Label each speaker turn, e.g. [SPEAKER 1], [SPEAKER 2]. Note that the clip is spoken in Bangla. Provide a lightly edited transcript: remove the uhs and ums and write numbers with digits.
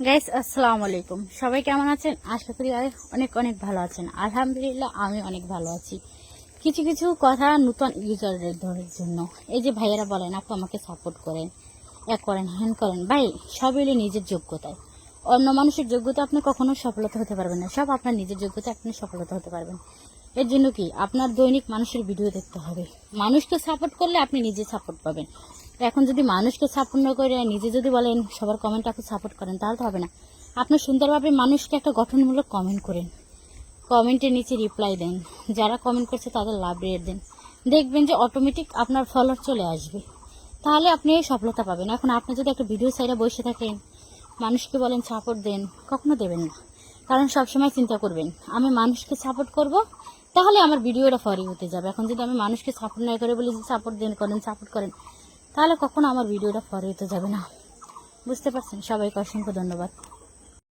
[SPEAKER 1] গাইস আসসালামু আলাইকুম। সবাই কেমন আছেন? আশা করি অনেক অনেক ভালো আছেন। আলহামদুলিল্লাহ আমি অনেক ভালো আছি। কিছু কিছু কথা নতুন ইউজারদের জন্য, এই যে ভাইয়েরা বলেন আপু আমাকে সাপোর্ট করেন, করেন হ্যান করেন, ভাই সব হলো নিজের যোগ্যতায়। অন্য মানুষের যোগ্যতা আপনি কখনো সফলতা হতে পারবেন না, সব আপনার নিজের যোগ্যতা আপনি সফলতা হতে পারবেন। এর জন্য কি আপনার দৈনিক মানুষের ভিডিও দেখতে হবে। মানুষকে সাপোর্ট করলে আপনি নিজে সাপোর্ট পাবেন। এখন যদি মানুষকে সাপোর্ট না করে নিজে যদি বলেন সবার কমেন্ট আপনি সাপোর্ট করেন, তাহলে তো হবে না। আপনি সুন্দরভাবে মানুষকে একটা গঠনমূলক কমেন্ট করেন, কমেন্টের নিচে রিপ্লাই দেন, যারা কমেন্ট করছে তাদের লাভ রেট দেন, দেখবেন যে অটোমেটিক আপনার ফলোয়ার চলে আসবে। তাহলে আপনি সফলতা পাবেন। এখন আপনি যদি একটা ভিডিও সাইডে বসে থাকেন, মানুষকে বলেন সাপোর্ট দেন, কখনো দেবেন না। কারণ সবসময় চিন্তা করবেন আমি মানুষকে সাপোর্ট করব, তাহলে আমার ভিডিওটা ফরি হতে যাবে। এখন যদি আমি মানুষকে সাপোর্ট না করে বলি যে সাপোর্ট দেন, করেন, সাপোর্ট করেন, তাহলে কখনো আমার ভিডিওটা ফরি হতে যাবে না। বুঝতে পারছেন? সবাইকে অসংখ্য ধন্যবাদ।